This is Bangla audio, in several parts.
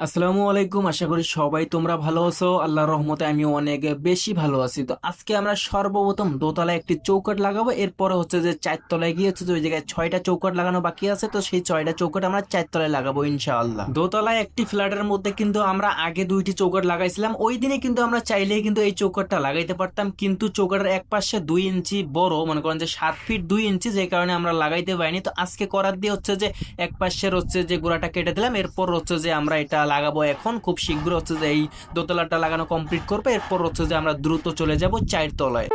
আসসালামু আলাইকুম। আশা করি সবাই তোমরা ভালো আছো। আল্লাহর রহমতে আমিও অনেক বেশি ভালো আছি। তো আজকে আমরা সর্বপ্রথম দোতলায় একটি চৌকাঠ লাগাবো, এরপরে হচ্ছে যে চারতলায় গিয়ে হচ্ছে যে ওই জায়গায় 6টা চৌকাঠ লাগানো বাকি আছে। তো সেই 6টা চৌকাঠ আমরা চারতলায় লাগাবো ইনশাআল্লাহ। দোতলায় একটি ফ্ল্যাটের মধ্যে কিন্তু আমরা আগে 2টি চৌকাঠ লাগাইছিলাম। ওই দিনে কিন্তু আমরা চাইলেই কিন্তু এই চৌকাঠটা লাগাইতে পারতাম, কিন্তু চৌকাঠের এক পাশে 2 ইঞ্চি বড়, মনে করেন যে 7 ফিট 2 ইঞ্চি, যে কারণে আমরা লাগাইতে পারিনি। তো আজকে করার দিয়ে হচ্ছে যে এক পাশের হচ্ছে যে গোড়াটা কেটে দিলাম, এরপর হচ্ছে যে আমরা এটা লাগাবো। এখন খুব শীঘ্র হচ্ছে যে এই দোতলাটা লাগানো কমপ্লিট করবে, এরপর হচ্ছে যে আমরা দ্রুত চলে যাব 4 তলায়।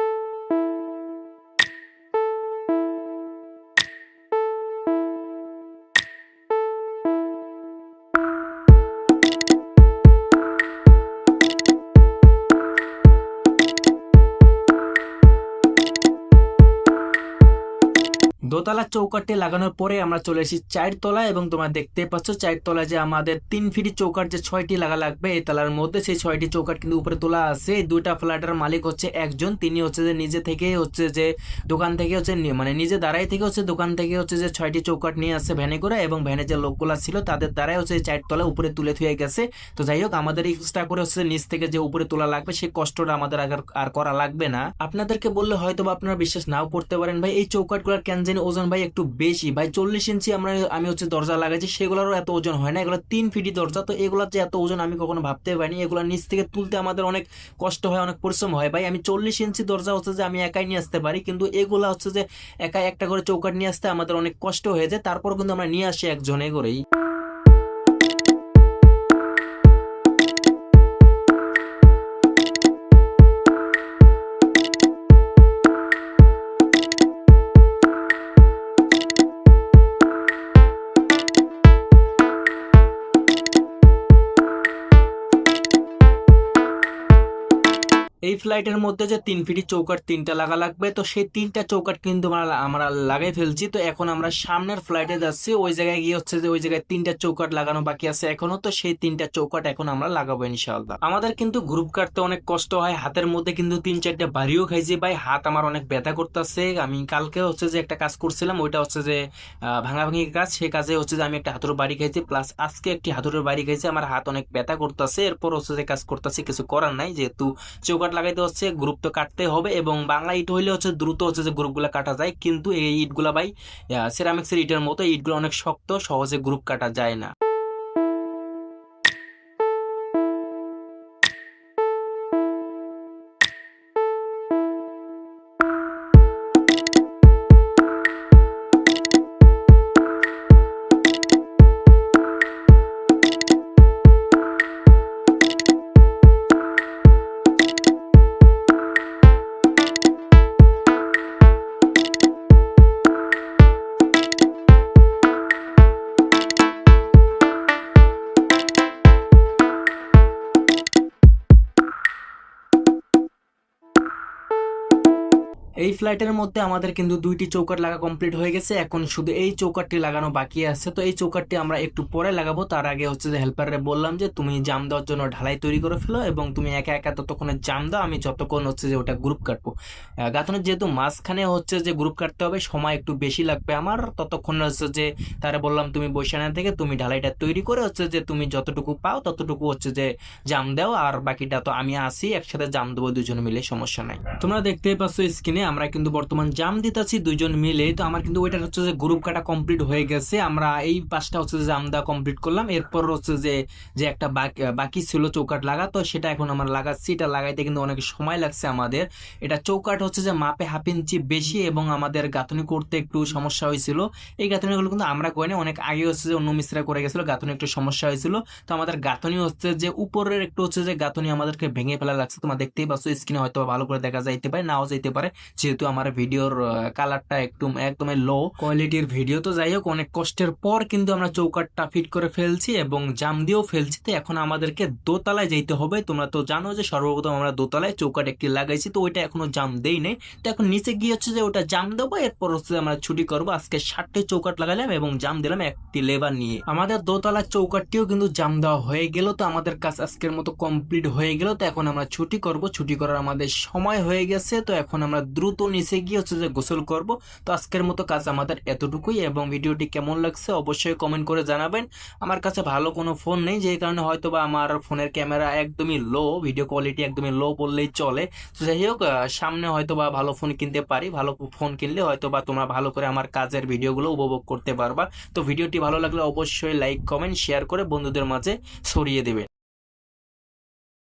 দোতলা চৌকাঠটি লাগানোর পরে আমরা চলে এসেছি 4 তলায়, এবং তোমরা দেখতে পাচ্ছ 4 তলায় যে আমাদের 3 ফিট চৌকাঠ যে 6টি লাগা লাগবে এই তলার মধ্যে, সেই 6টি চৌকাঠ কিন্তু উপরে তোলা আছে। এই 2টা ফ্ল্যাটের মালিক হচ্ছে একজন, তিনি হচ্ছে যে নিজে থেকে হচ্ছে যে দোকান থেকে হচ্ছে মানে নিজে দাঁড়াই থেকে হচ্ছে দোকান থেকে হচ্ছে যে 6টি চৌকাঠ নিয়ে আসছে ভ্যানে করে, এবং ভ্যানে যে লোকগুলা ছিল তাদের দ্বারাই হচ্ছে 4 তলা উপরে তুলে থুয়ে গেছে। তো যাই হোক, আমাদের এক্সট্রা করে হচ্ছে নিচ থেকে যে উপরে তোলা লাগবে সেই কষ্টটা আমাদের আর করা লাগবে না। আপনাদেরকে বললে হয়তো বা আপনারা বিশ্বাস নাও করতে পারেন, ভাই এই চৌকাঠগুলোর কেন জানি ওজন ভাই একটু বেশি। ভাই 40 ইঞ্চি আমি হচ্ছে দরজা লাগাইছি, সেগুলোরও এত ওজন হয় না। এগুলো 3 ফিটি দরজা, তো এগুলোর যে এত ওজন আমি কখনো ভাবতে পারিনি। এগুলো নিচ থেকে তুলতে আমাদের অনেক কষ্ট হয়, অনেক পরিশ্রম হয়। ভাই আমি 40 ইঞ্চি দরজা হচ্ছে যে আমি একাই নিয়ে আসতে পারি, কিন্তু এগুলা হচ্ছে যে একাই একটা করে চৌকাঠ নিয়ে আসতে আমাদের অনেক কষ্ট হয়ে যায়। তারপর কিন্তু আমরা নিয়ে আসি একজনে করেই। এই ফ্লাইটের মধ্যে যে 3 ফিটি চৌকাঠ 3টা লাগা লাগবে, তো সেই 3টা চৌকাঠ কিন্তু আমরা লাগাই ফেলছি। তো এখন আমরা সামনের ফ্লাইটে যাচ্ছি, ওই জায়গায় গিয়ে হচ্ছে যে ওই জায়গায় 3টা চৌকাঠ লাগানো বাকি আছে এখনো। তো সেই 3টা চৌকাঠ এখন আমরা লাগাবো ইনশাআল্লাহ। আমাদের কিন্তু গ্রুপ কাটতে অনেক কষ্ট হয়, হাতের মধ্যে কিন্তু 3-4টা বাড়িও খাইছি। ভাই হাত আমার অনেক ব্যথা করতেছে। আমি কালকে হচ্ছে যে একটা কাজ করছিলাম, ওইটা হচ্ছে যে ভাঙাভাঙি কাজ, সেই কাজে হচ্ছে যে আমি একটা হাতুড়ে বাড়ি খাইছি, প্লাস আজকে একটি হাতুড়ে বাড়ি খাইছি। আমার হাত অনেক ব্যথা করতেছে, এরপর হচ্ছে যে কাজ করতেছি, কিছু করার নাই, যেহেতু চৌকাঠ লাগাইতে হচ্ছে গ্রুপ তো কাটতে হবে। এবং বাংলা ইট হইলে হচ্ছে দ্রুত হচ্ছে যে গ্রুপগুলো কাটা যায়, কিন্তু এই ইটগুলা ভাই সিরামিক্সের ইটের মতো, ইটগুলো অনেক শক্ত, সহজে গ্রুপ কাটা যায় না। এই ফ্লাইটের মধ্যে আমাদের কিন্তু 2টি চৌকাঠ লাগা কমপ্লিট হয়ে গেছে, এখন শুধু এই চৌকাঠটি লাগানো বাকি আছে। তো এই চৌকাঠটি আমরা একটু পরে লাগাবো। তার আগে হচ্ছে যে হেল্পারে বললাম যে তুমি জাম দেওয়ার জন্য ঢালাই তৈরি করে ফেলো, এবং তুমি একা একা ততক্ষণে জাম দাও, আমি যতক্ষণ হচ্ছে যে ওটা গ্রুপ কাটবো। গাঁথনের যেহেতু মাঝখানে হচ্ছে যে গ্রুপ কাটতে হবে, সময় একটু বেশি লাগবে আমার, ততক্ষণ হচ্ছে যে তারা বললাম তুমি বৈশানা থেকে তুমি ঢালাইটা তৈরি করে হচ্ছে যে তুমি যতটুকু পাও ততটুকু হচ্ছে যে জাম দাও, আর বাকিটা তো আমি আসি, একসাথে জাম দেবো দুজনে মিলে, সমস্যা নাই। তোমরা দেখতেই পাচ্ছ স্ক্রিনে আমরা কিন্তু বর্তমান জাম দিতেছি দুইজন মিলে। তো আমার কিন্তু ওইটা হচ্ছে যে গ্রুপ কাটা কমপ্লিট হয়ে গেছে, আমরা এই পাঁচটা হচ্ছে যে জাম দেওয়া কমপ্লিট করলাম। এরপর হচ্ছে যে যে একটা বাকি ছিল চৌকাঠ লাগা, তো সেটা এখন আমরা লাগাচ্ছি। এটা লাগাইতে কিন্তু অনেক সময় লাগছে আমাদের। এটা চৌকাঠ হচ্ছে যে মাপে 1/2 ইঞ্চি বেশি, এবং আমাদের গাঁথনি করতে একটু সমস্যা হয়েছিল। এই গাঁথনিগুলো কিন্তু আমরা করিনি, অনেক আগে হচ্ছে যে অন্য মিস্ত্রিরা করে গেছিল, গাঁথনি একটু সমস্যা হয়েছিল। তো আমাদের গাঁথনি হচ্ছে যে উপরের একটু হচ্ছে যে গাঁথনি আমাদেরকে ভেঙে ফেলা লাগছে। তোমরা দেখতেই পাচ্ছ স্ক্রিনে, হয়তো ভালো করে দেখা যাইতে পারে, নাও যাইতে পারে, যেহেতু আমার ভিডিওর কালারটা একটু একদমই লো কোয়ালিটির ভিডিও। তো যাই হোক, অনেক কষ্টের পর কিন্তু আমরা চৌকাঠটা ফিট করে ফেলছি এবং জাম দিয়েও ফেলছি। তো এখন আমাদেরকে দোতলায় যেতে হবে। তোমরা তো জানো যে সর্বপ্রথম আমরা দোতলায় চৌকাঠ একটি লাগাইছি, তো ওইটা এখনো জাম দেই নেই। তো এখন নিচে গিয়ে হচ্ছে যে ওটা জাম দেবো, এরপর হচ্ছে আমরা ছুটি করবো। আজকে 7টে চৌকাঠ লাগালাম এবং জাম দিলাম একটি লেবার নিয়ে। আমাদের দোতলার চৌকাঠটিও কিন্তু জাম দেওয়া হয়ে গেল। তো আমাদের কাজ আজকের মতো কমপ্লিট হয়ে গেল। তো এখন আমরা ছুটি করব, ছুটি করার আমাদের সময় হয়ে গেছে। তো এখন আমরা দ্রুত দ্রুত নিচে গিয়ে হচ্ছে যে গোসল করব। তো আজকের মতো কাজ আমাদের এতটুকুই, এবং ভিডিওটি কেমন লাগছে অবশ্যই কমেন্ট করে জানাবেন। আমার কাছে ভালো কোনো ফোন নেই, যে কারণে হয়তো বা আমার ফোনের ক্যামেরা একদমই লো, ভিডিও কোয়ালিটি একদমই লো বললেই চলে। তো যাই হোক, সামনে হয়তো বা ভালো ফোন কিনতে পারি, ভালো ফোন কিনলে হয়তো বা তোমরা ভালো করে আমার কাজের ভিডিওগুলো উপভোগ করতে পারবা। তো ভিডিওটি ভালো লাগলে অবশ্যই লাইক কমেন্ট শেয়ার করে বন্ধুদের মাঝে ছড়িয়ে দেবে।